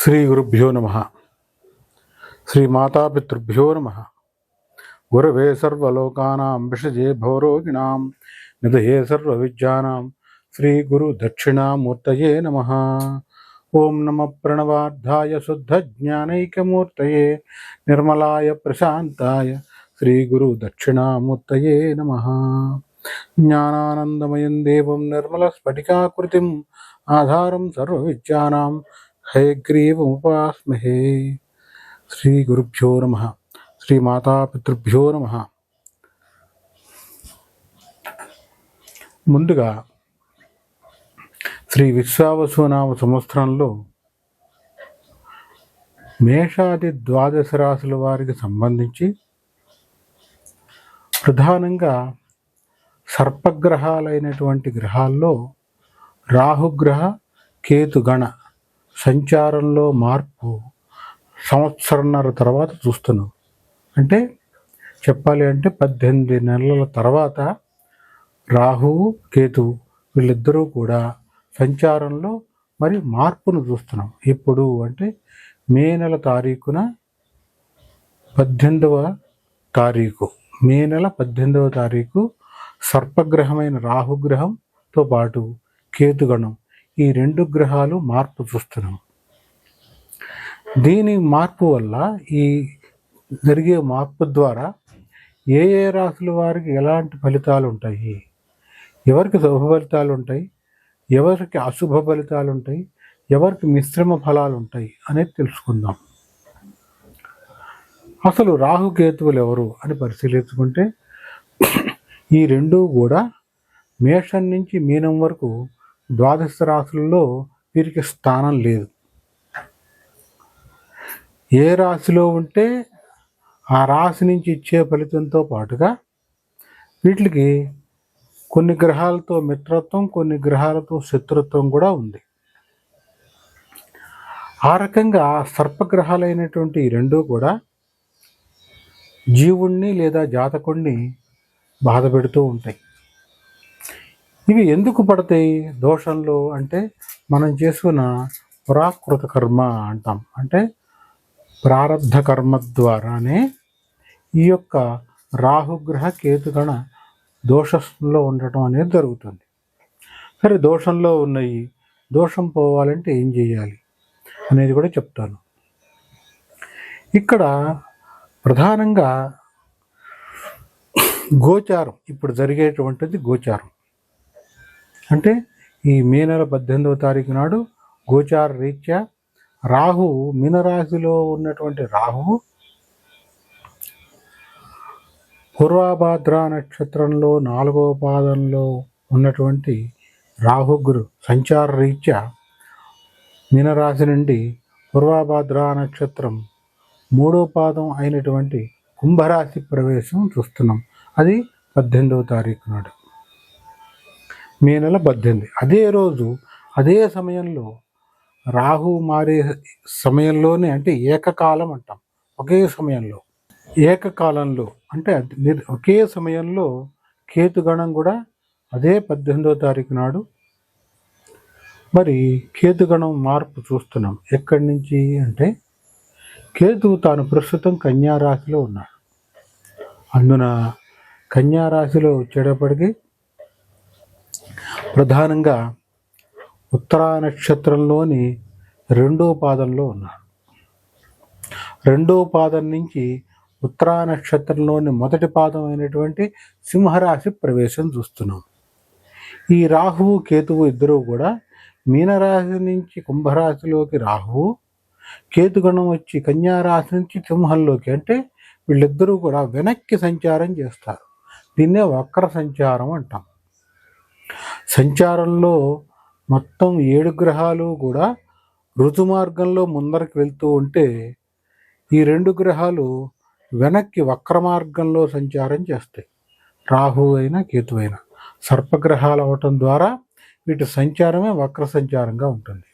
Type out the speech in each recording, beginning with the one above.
శ్రీ గురుభ్యో నమః. శ్రీ మాతాపితృభ్యో నమః. గురవే సర్వలోకానాం విషజే భవరోగిణాం నిధయే సర్వవిద్యానాం శ్రీ గురు దక్షిణామూర్తయే నమః. ఓం నమ ప్రణవార్థాయ శుద్ధ జ్ఞానైకమూర్తయే నిర్మలాయ ప్రశాంతాయ శ్రీ గురు దక్షిణామూర్తయే నమః. జ్ఞానానందమయం దేవం నిర్మల స్ఫటికాకృతిం ఆధారం సర్వవిద్యానాం హయగ్రీవముపాస్మహే. శ్రీ గురుభ్యో నమః. శ్రీ మాతాపితృభ్యో నమః. ముందుగా శ్రీ విశ్వావసునామ సంవత్సరంలో మేషాది ద్వాదశ రాశుల వారికి సంబంధించి ప్రధానంగా సర్పగ్రహాలైనటువంటి గ్రహాల్లో రాహుగ్రహ కేతుగణ సంచారంలో మార్పు సంవత్సరంన్నర తర్వాత చూస్తున్నాం. అంటే చెప్పాలి అంటే 18 నెలల తర్వాత రాహువు కేతువు వీళ్ళిద్దరూ కూడా సంచారంలో మరి మార్పును చూస్తున్నాం. ఇప్పుడు అంటే మే నెల తారీఖున 18వ తారీఖు మే నెల 18వ తారీఖు సర్పగ్రహమైన రాహుగ్రహంతో పాటు కేతుగణం ఈ 2 గ్రహాలు మార్పు చూస్తున్నాం. దీని మార్పు వల్ల ఈ జరిగే మార్పు ద్వారా ఏ ఏ రాశుల వారికి ఎలాంటి ఫలితాలు ఉంటాయి, ఎవరికి శుభ ఫలితాలు ఉంటాయి, ఎవరికి అశుభ ఫలితాలు ఉంటాయి, ఎవరికి మిశ్రమ ఫలాలు ఉంటాయి అనేది తెలుసుకుందాం. అసలు రాహుకేతువులు ఎవరు అని పరిశీలించుకుంటే ఈ 2 కూడా మేషం నుంచి మీనం వరకు ద్వాదశ రాశులలో వీరికి స్థానం లేదు. ఏ రాశిలో ఉంటే ఆ రాశి నుంచి ఇచ్చే ఫలితంతో పాటుగా వీటికి కొన్ని గ్రహాలతో మిత్రత్వం, కొన్ని గ్రహాలతో శత్రుత్వం కూడా ఉంది. ఆ రకంగా సర్పగ్రహాలైనటువంటి ఈ 2 కూడా జీవుణ్ణి లేదా జాతకుణ్ణి బాధ పెడుతూ ఉంటాయి. ఇవి ఎందుకు పడతాయి దోషంలో అంటే మనం చేసుకున్న పురాకృత కర్మ అంటాం. అంటే ప్రారబ్ధ కర్మ ద్వారానే ఈ యొక్క రాహుగ్రహ కేతుగణ దోషంలో ఉండటం అనేది జరుగుతుంది. సరే, దోషంలో ఉన్నాయి, దోషం పోవాలంటే ఏం చేయాలి అనేది కూడా చెప్తాను. ఇక్కడ ప్రధానంగా గోచారం, ఇప్పుడు జరిగేటువంటిది గోచారం. అంటే ఈ మే నెల 18వ తారీఖు నాడు గోచార రీత్యా రాహు మీనరాశిలో ఉన్నటువంటి రాహు పూర్వభాద్ర నక్షత్రంలో 4వ పాదంలో ఉన్నటువంటి రాహుగురు సంచార రీత్యా మీనరాశి నుండి పూర్వభాద్ర నక్షత్రం 3వ పాదం అయినటువంటి కుంభరాశి ప్రవేశం చూస్తున్నాం. అది 18వ తారీఖు నాడు మే నెల 18. అదే రోజు అదే సమయంలో రాహు మారే సమయంలోనే, అంటే ఏకకాలం అంటాం, ఒకే సమయంలో ఏకకాలంలో అంటే ఒకే సమయంలో కేతుగణం కూడా అదే 18వ తారీఖు నాడు మరి కేతుగణం మార్పు చూస్తున్నాం. ఎక్కడి నుంచి అంటే కేతువు తాను ప్రస్తుతం కన్యారాశిలో ఉన్నాడు. అందున కన్యారాశిలో వచ్చేటప్పటికి ప్రధానంగా ఉత్తరా నక్షత్రంలోని 2వ పాదంలో ఉన్నాడు. 2వ పాదం నుంచి ఉత్తరా నక్షత్రంలోని మొదటి పాదం అయినటువంటి సింహరాశి ప్రవేశం చూస్తున్నాం. ఈ రాహువు కేతువు ఇద్దరూ కూడా మీనరాశి నుంచి కుంభరాశిలోకి రాహువు, కేతుగణం వచ్చి కన్యారాశి నుంచి సింహంలోకి, అంటే వీళ్ళిద్దరూ కూడా వెనక్కి సంచారం చేస్తారు. దీన్నే వక్ర సంచారం అంటాం. సంచారంలో మొత్తం 7 గ్రహాలు కూడా ఋతుమార్గంలో ముందరికి వెళ్తూ ఉంటే ఈ 2 గ్రహాలు వెనక్కి వక్ర మార్గంలో సంచారం చేస్తాయి. రాహు అయినా కేతు అయినా సర్పగ్రహాలు అవటం ద్వారా వీటి సంచారమే వక్ర సంచారంగా ఉంటుంది.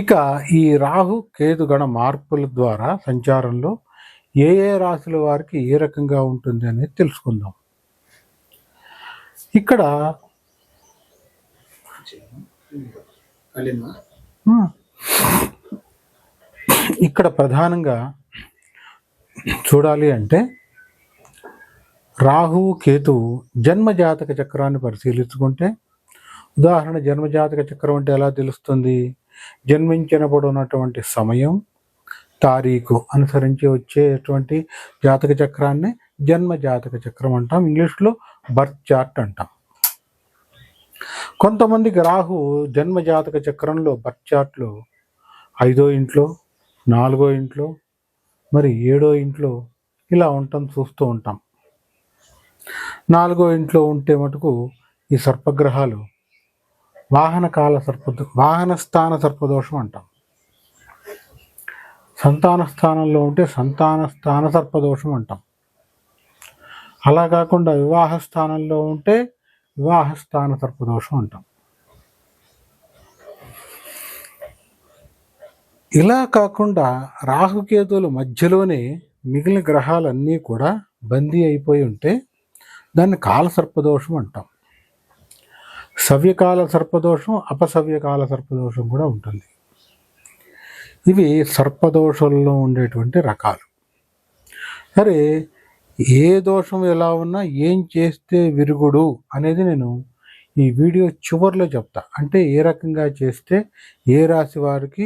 ఇక ఈ రాహు కేతుగణ మార్పుల ద్వారా సంచారంలో ఏ ఏ రాశుల వారికి ఏ రకంగా ఉంటుంది అనేది తెలుసుకుందాం. ఇక్కడ ఇక్కడ ప్రధానంగా చూడాలి అంటే రాహువు కేతువు జన్మజాతక చక్రాన్ని పరిశీలించుకుంటే, ఉదాహరణ జన్మజాతక చక్రం అంటే ఎలా తెలుస్తుంది? జన్మించినప్పుడు ఉన్నటువంటి సమయం, తారీఖు అనుసరించి వచ్చేటువంటి జాతక చక్రాన్ని జన్మజాతక చక్రం అంటాం. ఇంగ్లీష్లో బర్త్ చార్ట్ అంటాం. కొంతమందికి రాహు జన్మజాతక చక్రంలో బర్త్ చార్ట్లో 5వ ఇంట్లో, 4వ ఇంట్లో, మరి 7వ ఇంట్లో ఇలా ఉండటం చూస్తూ ఉంటాం. 4వ ఇంట్లో ఉంటే మటుకు ఈ సర్పగ్రహాలు వాహన స్థాన సర్పదోషం అంటాం. సంతాన స్థానంలో ఉంటే సంతాన స్థాన సర్పదోషం అంటాం. అలా కాకుండా వివాహ స్థానంలో ఉంటే వివాహ స్థాన సర్పదోషం అంటాం. ఇలా కాకుండా రాహుకేతువుల మధ్యలోనే మిగిలిన గ్రహాలన్నీ కూడా బందీ అయిపోయి ఉంటే దాన్ని కాలసర్పదోషం అంటాం. సవ్యకాల సర్పదోషం, అపసవ్యకాల సర్పదోషం కూడా ఉంటుంది. ఇవి సర్పదోషంలో ఉండేటువంటి రకాలు. సరే, ఏ దోషం ఎలా ఉన్నా ఏం చేస్తే విరుగుడు అనేది నేను ఈ వీడియో చివరిలో చెప్తా. అంటే ఏ రకంగా చేస్తే ఏ రాశి వారికి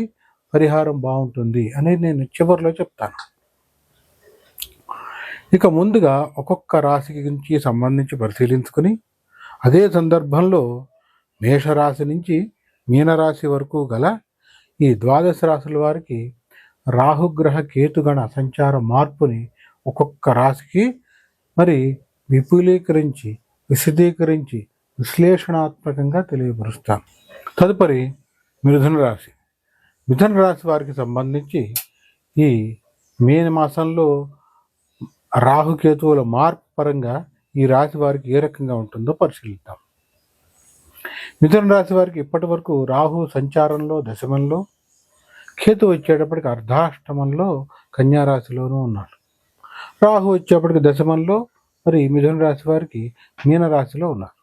పరిహారం బాగుంటుంది అనేది నేను చివరిలో చెప్తాను. ఇక ముందుగా ఒక్కొక్క రాశికి గురించి సంబంధించి పరిశీలించుకుని, అదే సందర్భంలో మేషరాశి నుంచి మీనరాశి వరకు గల ఈ 12 రాశుల వారికి రాహుగ్రహ కేతుగణ సంచార మార్పుని ఒక్కొక్క రాశికి మరి విపులీకరించి, విశదీకరించి, విశ్లేషణాత్మకంగా తెలియపరుస్తాను. తదుపరి మిథున రాశి. మిథున రాశి వారికి సంబంధించి ఈ మే మాసంలో రాహుకేతువుల మార్పు పరంగా ఈ రాశి వారికి ఏ రకంగా ఉంటుందో పరిశీలిద్దాం. మిథున రాశి వారికి ఇప్పటి వరకు రాహు సంచారంలో దశమంలో, కేతు వచ్చేటప్పటికి అర్ధాష్టమంలో కన్యారాశిలోనూ ఉన్నాడు. రాహు వచ్చేప్పటికి దశమంలో, మరి మిథున రాశి వారికి మీనరాశిలో ఉన్నారు.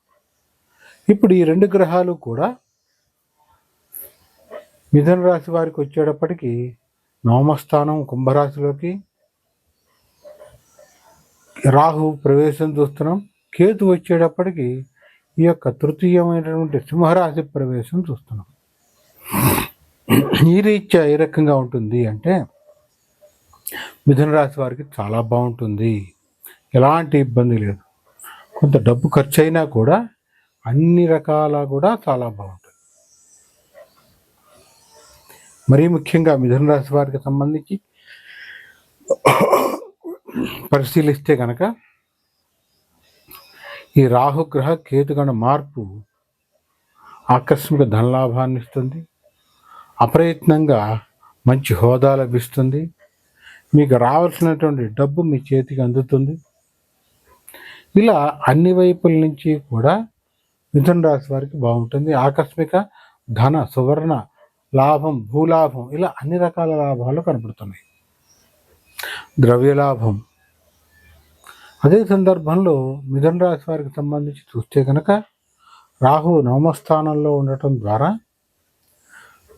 ఇప్పుడు ఈ 2 గ్రహాలు కూడా మిథున రాశి వారికి వచ్చేటప్పటికి నవమస్థానం కుంభరాశిలోకి రాహు ప్రవేశం చూస్తున్నాం. కేతు వచ్చేటప్పటికి ఈ యొక్క తృతీయమైనటువంటి సింహరాశి ప్రవేశం చూస్తున్నాం. ఈ రీత్యా ఏ రకంగా ఉంటుంది అంటే మిథున రాశి వారికి చాలా బాగుంటుంది. ఎలాంటి ఇబ్బంది లేదు. కొంత డబ్బు ఖర్చు అయినా కూడా అన్ని రకాల కూడా చాలా బాగుంటుంది. మరీ ముఖ్యంగా మిథున రాశి వారికి సంబంధించి పరిశీలిస్తే కనుక ఈ రాహుగ్రహ కేతుగణ మార్పు ఆకస్మిక ధనలాభాన్ని ఇస్తుంది. అప్రయత్నంగా మంచి హోదా లభిస్తుంది. మీకు రావాల్సినటువంటి డబ్బు మీ చేతికి అందుతుంది. ఇలా అన్ని వైపుల నుంచి కూడా మిథున రాశి వారికి బాగుంటుంది. ఆకస్మిక ధన సువర్ణ లాభం, భూలాభం, ఇలా అన్ని రకాల లాభాలు కనపడుతున్నాయి. ద్రవ్యలాభం. అదే సందర్భంలో మిథున రాశి వారికి సంబంధించి చూస్తే కనుక రాహు నవమస్థానంలో ఉండటం ద్వారా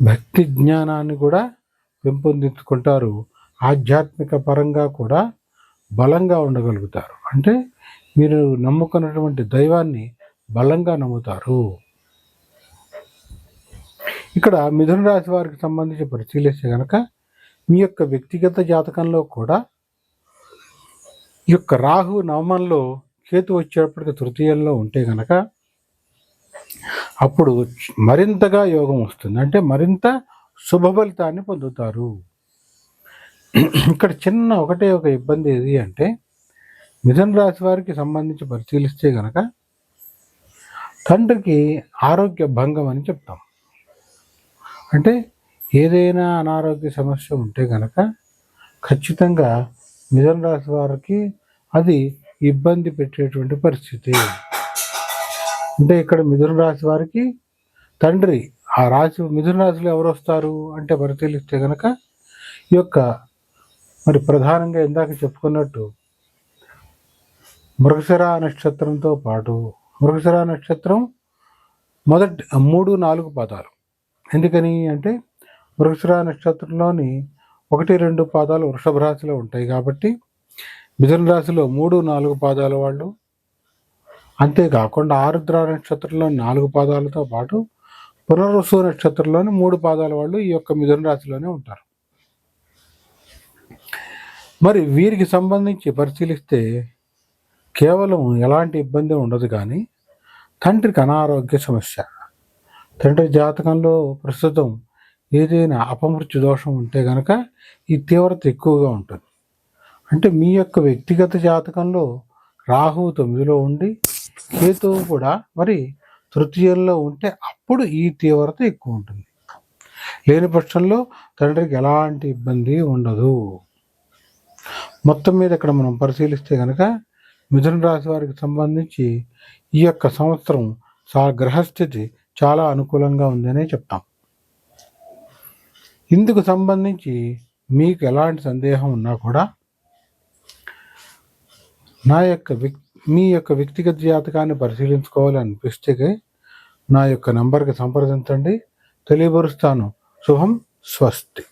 భక్తి జ్ఞానాన్ని కూడా పెంపొందించుకుంటారు. ఆధ్యాత్మిక పరంగా కూడా బలంగా ఉండగలుగుతారు. అంటే మీరు నమ్ముకున్నటువంటి దైవాన్ని బలంగా నమ్ముతారు. ఇక్కడ మిథున రాశి వారికి సంబంధించి పరిశీలిస్తే కనుక మీ యొక్క వ్యక్తిగత జాతకంలో కూడా ఈ యొక్క రాహు నవమంలో, కేతు వచ్చేటప్పటికి తృతీయంలో ఉంటే కనుక అప్పుడు మరింతగా యోగం వస్తుంది. అంటే మరింత శుభ ఫలితాన్ని పొందుతారు. ఇక్కడ చిన్న ఒకటే ఒక ఇబ్బంది ఏది అంటే మిథున రాశి వారికి సంబంధించి పరిశీలిస్తే కనుక తండ్రికి ఆరోగ్య భంగం అని చెప్తాం. అంటే ఏదైనా అనారోగ్య సమస్య ఉంటే కనుక ఖచ్చితంగా మిథున రాశి వారికి అది ఇబ్బంది పెట్టేటువంటి పరిస్థితి. అంటే ఇక్కడ మిథున రాశి వారికి తండ్రి, ఆ రాశి మిథున రాశిలో ఎవరు వస్తారు అంటే పరిశీలిస్తే కనుక ఈ యొక్క మరి ప్రధానంగా ఇందాక చెప్పుకున్నట్టు మృగశిర నక్షత్రంతో పాటు, మృగశిర నక్షత్రం మొదటి 3, 4 పాదాలు, ఎందుకని అంటే మృగశిర నక్షత్రంలోని 1-2 పాదాలు వృషభ రాశిలో ఉంటాయి కాబట్టి మిథున రాశిలో 3-4 పాదాల వాళ్ళు, అంతేకాకుండా ఆరుద్ర నక్షత్రంలోని 4 పాదాలతో పాటు పునర్వసు నక్షత్రంలోని 3 పాదాల వాళ్ళు ఈ యొక్క మిథున రాశిలోనే ఉంటారు. మరి వీరికి సంబంధించి పరిశీలిస్తే కేవలం ఎలాంటి ఇబ్బంది ఉండదు, కానీ తండ్రికి అనారోగ్య సమస్య, తండ్రి జాతకంలో ప్రస్తుతం ఏదైనా అపమృత్యు దోషం ఉంటే కనుక ఈ తీవ్రత ఎక్కువగా ఉంటుంది. అంటే మీ యొక్క వ్యక్తిగత జాతకంలో రాహువు 9లో ఉండి కేతువు కూడా మరి తృతీయంలో ఉంటే అప్పుడు ఈ తీవ్రత ఎక్కువ ఉంటుంది. లేని పక్షంలో తండ్రికి ఎలాంటి ఇబ్బంది ఉండదు. మొత్తం మీద ఇక్కడ మనం పరిశీలిస్తే కనుక మిథున రాశి వారికి సంబంధించి ఈ యొక్క సంవత్సరం గ్రహస్థితి చాలా అనుకూలంగా ఉందనే చెప్తాం. ఇందుకు సంబంధించి మీకు ఎలాంటి సందేహం ఉన్నా కూడా మీ యొక్క వ్యక్తిగత జాతకాన్ని పరిశీలించుకోవాలి అనిపిస్తే నా యొక్క నంబర్కి సంప్రదించండి, తెలియపరుస్తాను. శుభం, స్వస్తి.